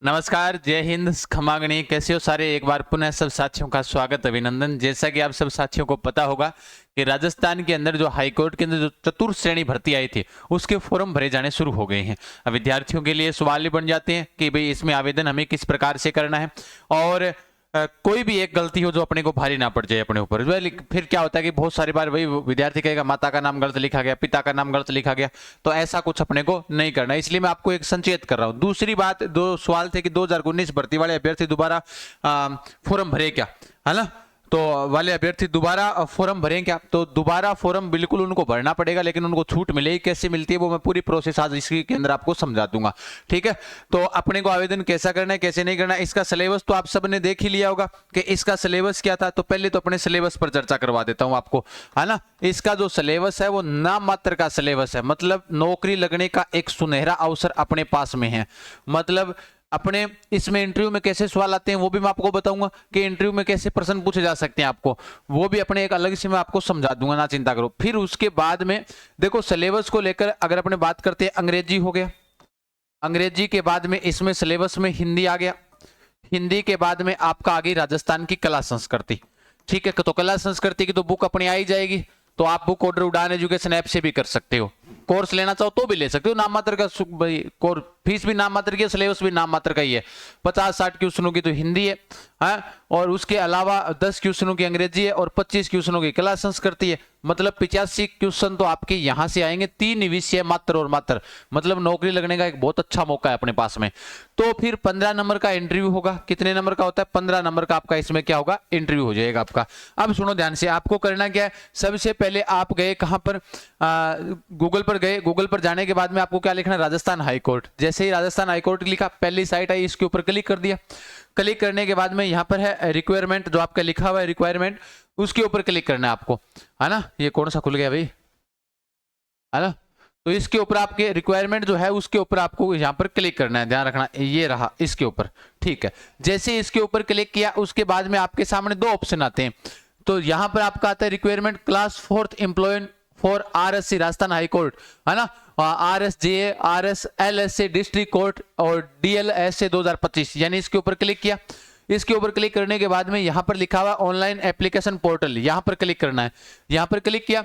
नमस्कार, जय हिंद, खमागणी। कैसे हो सारे? एक बार पुनः सब साथियों का स्वागत, अभिनंदन। जैसा कि आप सब साथियों को पता होगा कि राजस्थान के अंदर जो हाईकोर्ट के अंदर जो चतुर्थ श्रेणी भर्ती आई थी उसके फॉर्म भरे जाने शुरू हो गए हैं। अब विद्यार्थियों के लिए सवाल ही बन जाते हैं कि भाई इसमें आवेदन हमें किस प्रकार से करना है, और कोई भी एक गलती हो जो अपने को भारी ना पड़ जाए अपने ऊपर। फिर क्या होता है कि बहुत सारी बार वही विद्यार्थी कहेगा माता का नाम गलत लिखा गया, पिता का नाम गलत लिखा गया, तो ऐसा कुछ अपने को नहीं करना। इसलिए मैं आपको एक संचेत कर रहा हूं। दूसरी बात, दो सवाल थे कि 2019 भर्ती वाले अभ्यर्थी दोबारा फॉर्म भरे क्या, है ना? तो वाले अभ्यर्थी दोबारा फॉर्म भरें क्या? तो दोबारा फॉर्म बिल्कुल उनको भरना पड़ेगा, लेकिन उनको छूट मिलेगी। कैसे मिलती है वो मैं पूरी प्रोसेस आज इसी के अंदर आपको समझा दूंगा, ठीक है? तो अपने को आवेदन कैसा करना है, कैसे नहीं करना है, इसका सिलेबस तो आप सबने देख ही लिया होगा कि इसका सिलेबस क्या था। तो पहले तो अपने सिलेबस पर चर्चा करवा देता हूं आपको, है ना? इसका जो सिलेबस है वो नाम मात्र का सिलेबस है, मतलब नौकरी लगने का एक सुनहरा अवसर अपने पास में है। मतलब अपने इसमें इंटरव्यू में कैसे सवाल आते हैं वो भी मैं आपको बताऊंगा कि इंटरव्यू में कैसे प्रश्न पूछे जा सकते हैं आपको, वो भी अपने एक अलग से मैं आपको समझा दूंगा, ना चिंता करो। फिर उसके बाद में देखो, सिलेबस को लेकर अगर अपने बात करते हैं, अंग्रेजी हो गया, अंग्रेजी के बाद में इसमें सिलेबस में हिंदी आ गया, हिंदी के बाद में आपका आ गई राजस्थान की कला संस्कृति, ठीक है? तो कला संस्कृति की तो बुक अपनी आई जाएगी, तो आप बुक ऑर्डर उड़ान एजुकेशन ऐप से भी कर सकते हो। कोर्स लेना चाहो तो भी ले सकते हो, नाम मात्र का कोर्स, फीस भी नाम मात्र की, सिलेबस भी नाम मात्र का ही है। 50-60 क्वेश्चनों की तो हिंदी है, और उसके अलावा 10 क्वेश्चनों की अंग्रेजी है और 25 क्वेश्चनों की कला संस्कृति है। मतलब 85 क्वेश्चन तो आपके यहां से आएंगे। 3 विषय मात्र और मात्र, मतलब नौकरी लगने का एक बहुत अच्छा मौका है अपने पास में। तो फिर 15 नंबर का इंटरव्यू होगा। कितने नंबर का होता है? 15 नंबर का आपका इसमें क्या होगा? इंटरव्यू हो जाएगा आपका। अब सुनो ध्यान से, आपको करना क्या है? सबसे पहले आप गए कहां पर? गूगल पर गए। गूगल पर जाने के बाद में आपको क्या लिखना है? राजस्थान हाईकोर्ट। जैसे ही राजस्थान हाईकोर्ट लिखा, पहली साइट आई, इसके ऊपर क्लिक कर दिया। क्लिक करने के बाद में यहाँ पर है रिक्वायरमेंट, जो आपका लिखा हुआ है रिक्वायरमेंट, उसके ऊपर क्लिक करना है आपको, है ना? ये कौन सा खुल गया भाई, है ना? तो इसके ऊपर आपके रिक्वायरमेंट जो है उसके ऊपर आपको यहाँ पर क्लिक करना है, ध्यान रखना। ये रहा इसके ऊपर, ठीक है? जैसे इसके ऊपर क्लिक किया, उसके बाद में आपके सामने 2 ऑप्शन आते हैं। तो यहाँ पर आपका आता है requirement class 4th employ for RSC Rajasthan high court, है ना? RSJA, RSLSA डिस्ट्रिक्ट कोर्ट और DLSA 2025, यानी इसके ऊपर क्लिक किया। इसके ऊपर क्लिक करने के बाद में यहाँ पर लिखा हुआ ऑनलाइन एप्लीकेशन पोर्टल, यहाँ पर क्लिक करना है। यहाँ पर क्लिक किया,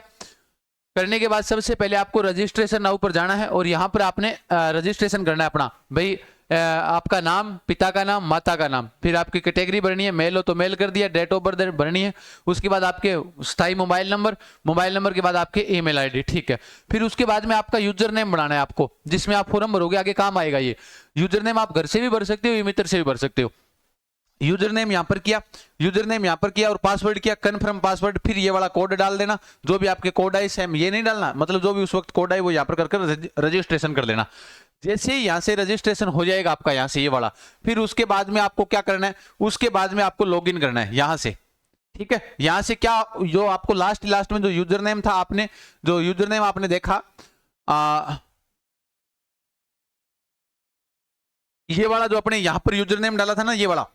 करने के बाद सबसे पहले आपको रजिस्ट्रेशन नाउ पर जाना है और यहाँ पर आपने रजिस्ट्रेशन करना है अपना। भाई आपका नाम, पिता का नाम, माता का नाम, फिर आपकी कैटेगरी भरनी है, मेल हो तो मेल कर दिया, डेट ऑफ बर्थ भरनी है, उसके बाद आपके स्थायी मोबाइल नंबर, मोबाइल नंबर के बाद आपके ईमेल आईडी, ठीक है? फिर उसके बाद में आपका यूजर नेम बनाना है आपको, जिसमें आप फॉर्म भरोगे, आगे काम आएगा ये यूजर नेम। आप घर से भी भर सकते हो, मित्र से भी भर सकते हो। यूजर नेम यहाँ पर किया, यूजर नेम यहाँ पर किया और पासवर्ड किया, कन्फर्म पासवर्ड। फिर ये वाला कोड डाल देना, जो भी आपके कोड आए सेम, ये नहीं डालना, मतलब जो भी उस वक्त कोड आए वो यहाँ पर कर रजिस्ट्रेशन कर लेना। जैसे ही यहाँ से रजिस्ट्रेशन हो जाएगा आपका, यहाँ से ये वाला, फिर उसके बाद में आपको क्या करना है? उसके बाद में आपको लॉगिन करना है यहाँ से, ठीक है? यहाँ से क्या, जो आपको लास्ट में जो यूजर नेम था, आपने जो यूजर नेम आपने देखा, ये वाला जो अपने यहाँ पर यूजर नेम डाला था ना, ये वाला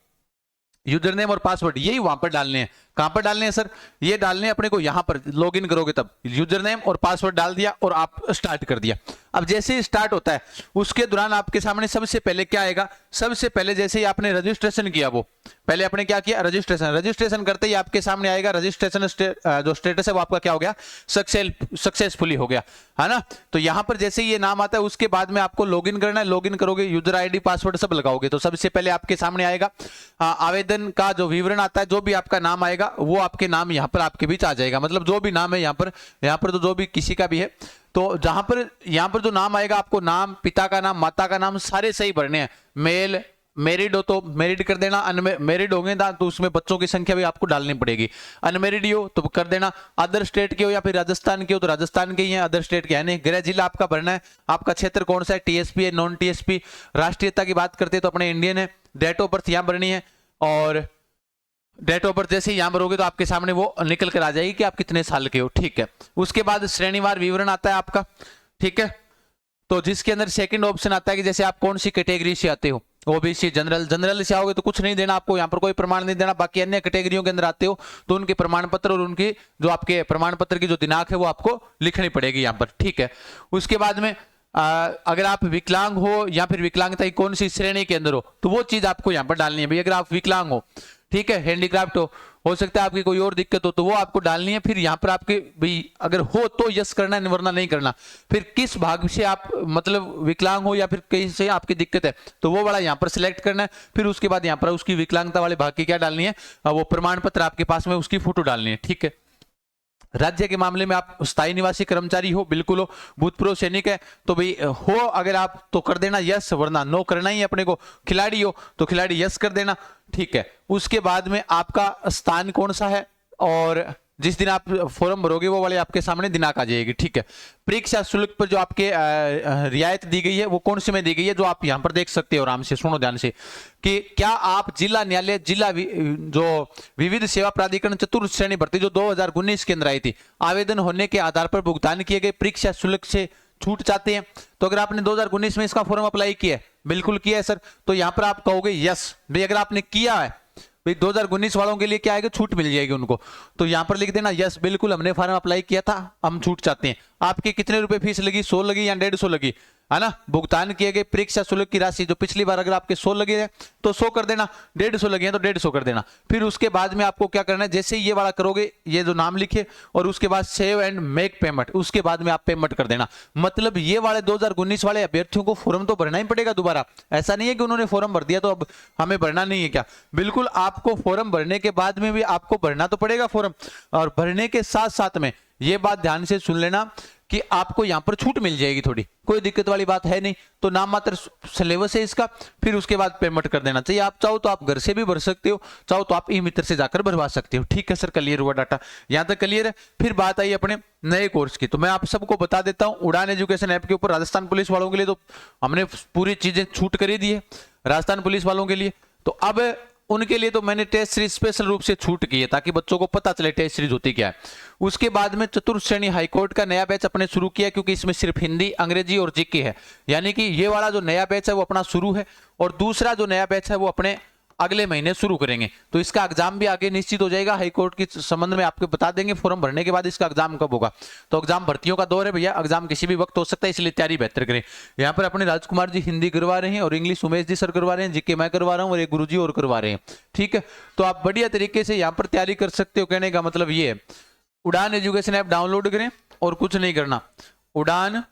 यूजर नेम और पासवर्ड, यही वहां पर डालने हैं। कहां पर डालने हैं सर? ये डालने हैं अपने को यहां पर, लॉगिन करोगे तब यूजर नेम और पासवर्ड डाल दिया और आप स्टार्ट कर दिया। अब जैसे ही स्टार्ट होता है उसके दौरान आपके सामने सबसे पहले क्या आएगा? सबसे पहले जैसे ही आपने रजिस्ट्रेशन किया, वो पहले आपने क्या किया? रजिस्ट्रेशन करते ही आपके सामने आएगा रजिस्ट्रेशन जो स्टेटस है वो आपका क्या हो गया? सक्सेसफुली हो गया, है ना? तो यहां पर जैसे ही ये नाम आता है उसके बाद में आपको लॉगिन करना है। लॉगिन करोगे, यूजर आईडी पासवर्ड सब लगाओगे, तो सबसे पहले आपके सामने आएगा आवेदन का जो विवरण आता है, जो भी आपका नाम आएगा वो आपके नाम यहाँ पर आपके बीच आ जाएगा। मतलब जो भी नाम है यहाँ पर तो जो भी किसी का भी है, तो जहां पर यहाँ पर जो नाम आएगा, आपको नाम, पिता का नाम, माता का नाम सारे सही भरने हैं। मेल, मैरिड हो तो मैरिड कर देना, अनमैरिड होंगे तो उसमें बच्चों की संख्या भी आपको डालनी पड़ेगी। अनमैरिड हो तो कर देना। अदर स्टेट के हो या फिर राजस्थान के हो तो राजस्थान के ही हैं, अदर स्टेट के है नहीं। गृह जिला आपका भरना है, आपका क्षेत्र कौन सा है, TSP है, नॉन TSP। राष्ट्रीयता की बात करते हैं तो अपने इंडियन है। डेट ऑफ बर्थ यहाँ भरनी है, और डेट ऑफ बर्थ जैसे ही यहां भरोगे तो आपके सामने वो निकल कर आ जाएगी कि आप कितने साल के हो, ठीक है? उसके बाद श्रेणीवार विवरण आता है आपका, ठीक है? तो जिसके अंदर सेकंड ऑप्शन आता है कि जैसे आप कौन सी कैटेगरी से आते हो, OBC, जनरल से आओगे तो कुछ नहीं देना आपको, यहाँ पर कोई प्रमाण नहीं देना। बाकी अन्य कैटेगरियों के अंदर आते हो तो उनके प्रमाण पत्र और उनकी जो आपके प्रमाण पत्र की जो दिनांक है वो आपको लिखनी पड़ेगी यहाँ पर, ठीक है? उसके बाद में अगर आप विकलांग हो या फिर विकलांगता की कौन सी श्रेणी के अंदर हो, तो वो चीज आपको यहाँ पर डालनी है भाई। अगर आप विकलांग हो, ठीक है, हैंडीक्राफ्ट हो सकता है आपकी कोई और दिक्कत हो, तो वो आपको डालनी है। फिर यहाँ पर आपके भाई अगर हो तो यस करना है, वरना नहीं करना। फिर किस भाग से आप मतलब विकलांग हो या फिर कहीं से आपकी दिक्कत है, तो वो वाला यहाँ पर सिलेक्ट करना है। फिर उसके बाद यहाँ पर उसकी विकलांगता वाले भाग की क्या डालनी है, वो प्रमाण पत्र आपके पास में उसकी फोटो डालनी है, ठीक है। राज्य के मामले में आप स्थायी निवासी कर्मचारी हो, बिल्कुल हो। भूतपूर्व सैनिक है तो भाई हो अगर आप तो कर देना यस, वरना नो करना ही अपने को। खिलाड़ी हो तो खिलाड़ी यस कर देना, ठीक है। उसके बाद में आपका स्थान कौन सा है और जिस दिन आप फॉर्म भरोगे वो वाले आपके सामने दिनांक आ जाएगी, ठीक है। परीक्षा शुल्क पर जो आपके रियायत दी गई है वो कौन से में दी गई है, जो आप यहां पर देख सकते हो। आराम से सुनो ध्यान से कि क्या आप जिला न्यायालय जो विविध सेवा प्राधिकरण चतुर्थ श्रेणी भर्ती जो 2019 के अंदर आई थी, आवेदन होने के आधार पर भुगतान किए गए परीक्षा शुल्क से छूट चाहते हैं। तो अगर आपने 2019 में इसका फॉर्म अप्लाई किया है, बिल्कुल किया है सर, तो यहां पर आप कहोगे यस भाई। अगर आपने किया है भाई 2019 वालों के लिए क्या आएगा, छूट मिल जाएगी उनको, तो यहां पर लिख देना यस, बिल्कुल हमने फॉर्म अप्लाई किया था, हम छूट चाहते हैं। आपके कितने रुपए फीस लगी, 100 लगी या 150 लगी, है ना। भुगतान किए गए परीक्षा शुल्क की राशि जो पिछली बार अगर आपके 100 लगे हैं तो 100 कर देना, 150 लगे हैं तो 150 कर देना। फिर उसके बाद में आपको क्या करना है, जैसे ये वाला करोगे, ये जो नाम लिखे और उसके बाद सेव एंड मेक पेमेंट, उसके बाद में आप पेमेंट कर देना। मतलब ये वाले 2019 वाले अभ्यर्थियों को फॉर्म तो भरना ही पड़ेगा दोबारा। ऐसा नहीं है कि उन्होंने फॉर्म भर दिया तो अब हमें भरना नहीं है, क्या, बिल्कुल आपको फॉर्म भरने के बाद में भी आपको भरना तो पड़ेगा फॉर्म। और भरने के साथ साथ में ये बात ध्यान से सुन लेना कि आपको यहां पर छूट मिल जाएगी थोड़ी, कोई दिक्कत वाली बात है नहीं। तो नाम मात्र सिलेबस है इसका, फिर उसके बाद पेमेंट कर देना चाहिए। आप चाहो तो आप घर से भी भर सकते हो, चाहो तो आप ई मित्र से जाकर भरवा सकते हो, ठीक है सर। क्लियर हुआ डाटा, यहां तक क्लियर है। फिर बात आई अपने नए कोर्स की, तो मैं आप सबको बता देता हूं, उड़ान एजुकेशन ऐप के ऊपर राजस्थान पुलिस वालों के लिए तो हमने पूरी चीजें छूट कर ही दी है राजस्थान पुलिस वालों के लिए। तो अब उनके लिए तो मैंने टेस्ट सीरीज स्पेशल रूप से छूट की है ताकि बच्चों को पता चले टेस्ट सीरीज होती क्या है। उसके बाद में चतुर्थ श्रेणी हाईकोर्ट का नया बैच अपने शुरू किया, क्योंकि इसमें सिर्फ हिंदी, अंग्रेजी और जीके है। यानी कि ये वाला जो नया बैच है वो अपना शुरू है, और दूसरा जो नया बैच है वो अपने अगले महीने शुरू करेंगे। तो इसका एग्जाम भी आगे निश्चित हो जाएगा, हाईकोर्ट के संबंध में आपको बता देंगे फॉर्म भरने के बाद इसका एग्जाम कब होगा। तो एग्जाम भर्तियों का दौर है भैया, एग्जाम किसी भी वक्त हो सकता है, इसलिए तैयारी बेहतर करें। यहाँ पर अपने राजकुमार जी हिंदी करवा रहे हैं और इंग्लिश उमेश जी सर करवा रहे हैं, जीके मैं करवा रहा हूँ और एक गुरुजी और करवा रहे हैं, ठीक है। तो आप बढ़िया तरीके से यहाँ पर तैयारी कर सकते हो। कहने का मतलब ये है, उड़ान एजुकेशन ऐप डाउनलोड करें और कुछ नहीं करना। उड़ान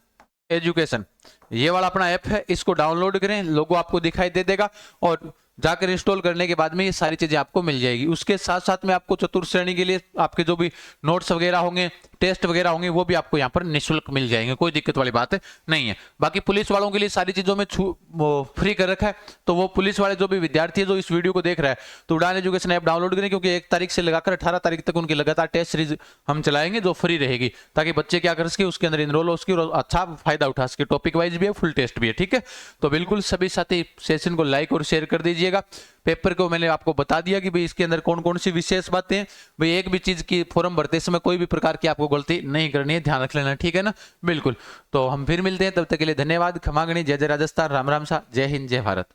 एजुकेशन ये वाला अपना ऐप है, इसको डाउनलोड करें, लोगो आपको दिखाई दे देगा और जाकर इंस्टॉल करने के बाद में ये सारी चीजें आपको मिल जाएगी। उसके साथ साथ में आपको चतुर्थ श्रेणी के लिए आपके जो भी नोट्स वगैरह होंगे, टेस्ट वगैरह होंगे, वो भी आपको यहाँ पर निःशुल्क मिल जाएंगे, कोई दिक्कत वाली बात नहीं है। बाकी पुलिस वालों के लिए सारी चीजों में फ्री कर रखा है, तो वो पुलिस वाले जो भी विद्यार्थी है जो इस वीडियो को देख रहा है, तो उड़ान एजुकेशन ऐप डाउनलोड करें, क्योंकि 1 तारीख से लगाकर 18 तारीख तक उनकी लगातार टेस्ट सीरीज हम चलाएंगे जो फ्री रहेगी, ताकि बच्चे क्या कर सके, उसके अंदर इनरोल हो सके और अच्छा फायदा उठा सके। टॉपिक वाइज भी है, फुल टेस्ट भी है, ठीक है। तो बिल्कुल सभी साथी सेशन को लाइक और शेयर कर दीजिएगा। पेपर को मैंने आपको बता दिया कि भाई इसके अंदर कौन कौन सी विशेष बातें हैं, भाई एक भी चीज की फॉर्म भरते समय कोई भी प्रकार की आपको गलती नहीं करनी है, ध्यान रख लेना, ठीक है ना, बिल्कुल। तो हम फिर मिलते हैं, तब तक के लिए धन्यवाद, खमा गणी, जय जय राजस्थान, राम राम सा, जय हिंद, जय भारत।